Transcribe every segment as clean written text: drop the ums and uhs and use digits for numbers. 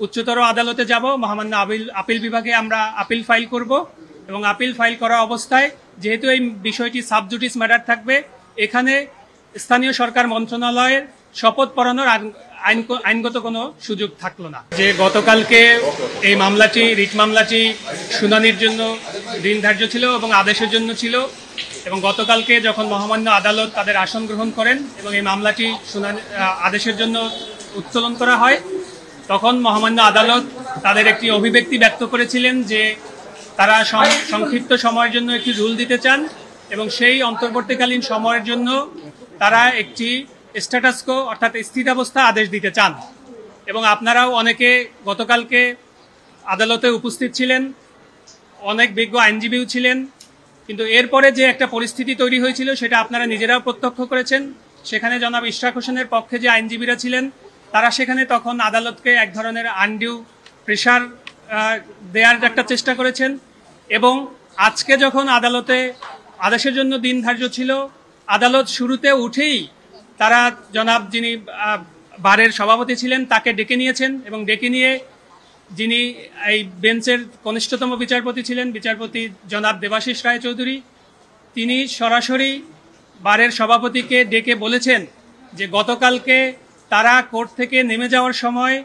উচ্চতর আদালতে যাব, মহামান্য আপিল বিভাগে আমরা আপিল ফাইল করব এবং আপিল ফাইল করা অবস্থায় যেহেতু এই বিষয়টি সাবজুডিস ম্যাটার থাকবে, এখানে স্থানীয় সরকার মন্ত্রণালয়ের শপথ পড়ানোর আইনগত কোনো সুযোগ থাকলো না। যে গতকালকে এই মামলাটি রিট মামলাটি শুনানির জন্য দিন ধার্য ছিল এবং আদেশের জন্য ছিল, এবং গতকালকে যখন মহামান্য আদালত তাদের আসন গ্রহণ করেন এবং এই মামলাটি শুনানি আদেশের জন্য উত্তোলন করা হয়, তখন মহামান্য আদালত তাদের একটি অভিব্যক্তি ব্যক্ত করেছিলেন যে তারা সংক্ষিপ্ত সময়ের জন্য একটি রুল দিতে চান এবং সেই অন্তর্বর্তীকালীন সময়ের জন্য তারা একটি স্ট্যাটাসকো অর্থাৎ স্থিতাবস্থা আদেশ দিতে চান। এবং আপনারাও অনেকে গতকালকে আদালতে উপস্থিত ছিলেন, অনেক বিজ্ঞ আইনজীবীও ছিলেন, কিন্তু এরপরে যে একটা পরিস্থিতি তৈরি হয়েছিল সেটা আপনারা নিজেরাও প্রত্যক্ষ করেছেন। সেখানে জনাব ইশরাক হোসেনের পক্ষে যে আইনজীবীরা ছিলেন তারা সেখানে তখন আদালতকে এক ধরনের আনডিউ প্রেশার দেওয়ার একটা চেষ্টা করেছেন। এবং আজকে যখন আদালতে আদেশের জন্য দিন ধার্য ছিল, আদালত শুরুতে উঠেই তারা জনাব যিনি বারের সভাপতি ছিলেন তাকে ডেকে নিয়েছেন এবং ডেকে নিয়ে যিনি এই বেঞ্চের কনিষ্ঠতম বিচারপতি ছিলেন, বিচারপতি জনাব দেবাশিস রায়চৌধুরী, তিনি সরাসরি বারের সভাপতিকে ডেকে বলেছেন যে গতকালকে তারা কোর্ট থেকে নেমে যাওয়ার সময়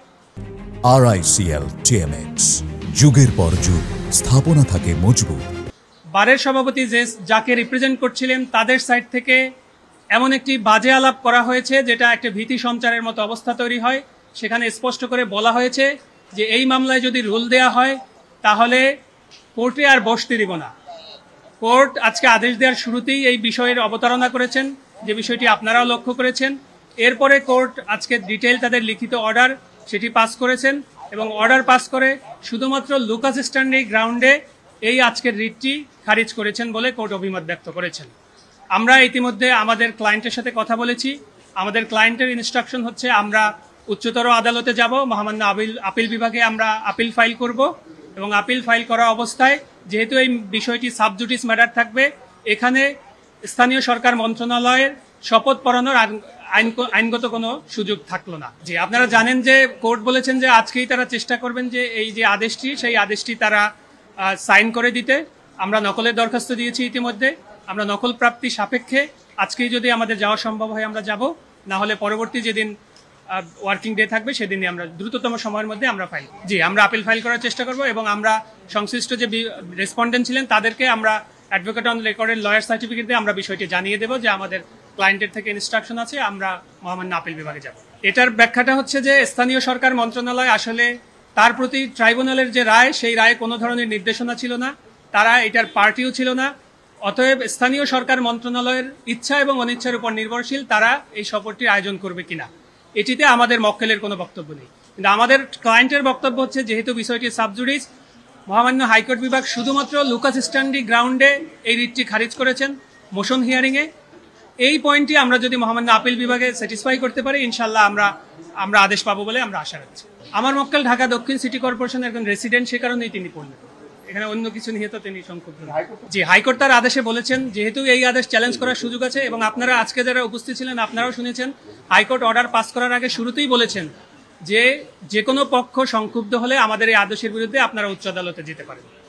RICL TMX যুগের পর যুগ স্থাপনা থাকে মজবুত। বারের সভাপতি যাকে রিপ্রেজেন্ট করছিলেন তাদের সাইড থেকে এমন একটি বাজে আলাপ করা হয়েছে যেটা একটা ভীতি সঞ্চারের মতো অবস্থা তৈরি হয়। সেখানে স্পষ্ট করে বলা হয়েছে যে এই মামলায় যদি রুল দেয়া হয় তাহলে কোর্টে আর বসতে দিব না। কোর্ট আজকে আদেশ দেওয়ার শুরুতেই এই বিষয়ের অবতারণা করেছেন, যে বিষয়টি আপনারাও লক্ষ্য করেছেন। এরপরে কোর্ট আজকে ডিটেইল তাদের লিখিত অর্ডার সেটি পাস করেছেন এবং অর্ডার পাস করে শুধুমাত্র লুকাস স্ট্যান্ডি গ্রাউন্ডে এই আজকের রিটটি খারিজ করেছেন বলে কোর্ট অভিমত ব্যক্ত করেছেন। আমরা ইতিমধ্যে আমাদের ক্লায়েন্টের সাথে কথা বলেছি। আমাদের ক্লায়েন্টের ইনস্ট্রাকশন হচ্ছে আমরা উচ্চতর আদালতে যাব, মহামান্য আপিল বিভাগে আমরা আপিল ফাইল করব এবং আপিল ফাইল করা অবস্থায় যেহেতু এই বিষয়টি সাবজুডিস ম্যাটার থাকবে, এখানে স্থানীয় সরকার মন্ত্রণালয়ের শপথ পড়ানোর আইনগত কোনো সুযোগ থাকলো না। জি, আপনারা জানেন যে কোর্ট বলেছেন যে আজকেই তারা চেষ্টা করবেন যে এই যে আদেশটি সেই আদেশটি তারা সাইন করে দিতে। আমরা নকলের দরখাস্ত দিয়েছি ইতিমধ্যে। আমরা নকল প্রাপ্তি সাপেক্ষে আজকেই যদি আমাদের যাওয়া সম্ভব হয় আমরা যাব, না হলে পরবর্তী যেদিন ওয়ার্কিং ডে থাকবে সেদিনই আমরা দ্রুততম সময়ের মধ্যে আমরা আমরা আপিল ফাইল করার চেষ্টা করব এবং আমরা সংশ্লিষ্ট যে রেসপন্ডেন্ট ছিলেন তাদেরকে আমরা অ্যাডভোকেট অন রেকর্ডের লয়ার সার্টিফিকেট দিয়ে আমরা বিষয়টি জানিয়ে দেব যে আমাদের ক্লায়েন্টের থেকে ইনস্ট্রাকশন আছে, আমরা মহামান্য আপিল বিভাগে যাব। এটার ব্যাখ্যাটা হচ্ছে যে স্থানীয় সরকার মন্ত্রণালয় আসলে তার প্রতি ট্রাইব্যুনালের যে রায় সেই রায়ে কোনো ধরনের নির্দেশনা ছিল না, তারা এটার পার্টিও ছিল না। অতএব স্থানীয় সরকার মন্ত্রণালয়ের ইচ্ছা এবং অনিচ্ছার উপর নির্ভরশীল তারা এই সফরটির আয়োজন করবে কিনা, এটিতে আমাদের মক্কেলের কোনো বক্তব্য নেই। কিন্তু আমাদের ক্লায়েন্টের বক্তব্য হচ্ছে যেহেতু বিষয়টি সাবজুডিস, মহামান্য হাইকোর্ট বিভাগ শুধুমাত্র লুকাস স্ট্যান্ডি গ্রাউন্ডে এই রিটটি খারিজ করেছেন মোশন হিয়ারিংয়ে। এই পয়েন্টটি আমরা যদি মহামান্য আপিল বিভাগে স্যাটিসফাই করতে পারি ইনশাল্লাহ আমরা আদেশ পাবো বলে আমরা আশা রাখছি। আমার মক্কেল ঢাকা দক্ষিণ সিটি কর্পোরেশনের একজন রেসিডেন্ট, সে কারণেই তিনি পড়লেন, এখানে অন্য কিছু নিয়ে তো তিনি সংক্ষুব্ধ। জি, হাইকোর্ট তার আদেশে বলেছেন যেহেতু এই আদেশ চ্যালেঞ্জ করার সুযোগ আছে এবং আপনারা আজকে যারা উপস্থিত ছিলেন আপনারাও শুনেছেন হাইকোর্ট অর্ডার পাস করার আগে শুরুতেই বলেছেন যে কোনো পক্ষ সংক্ষুব্ধ হলে আমাদের এই আদেশের বিরুদ্ধে আপনারা উচ্চ আদালতে যেতে পারেন।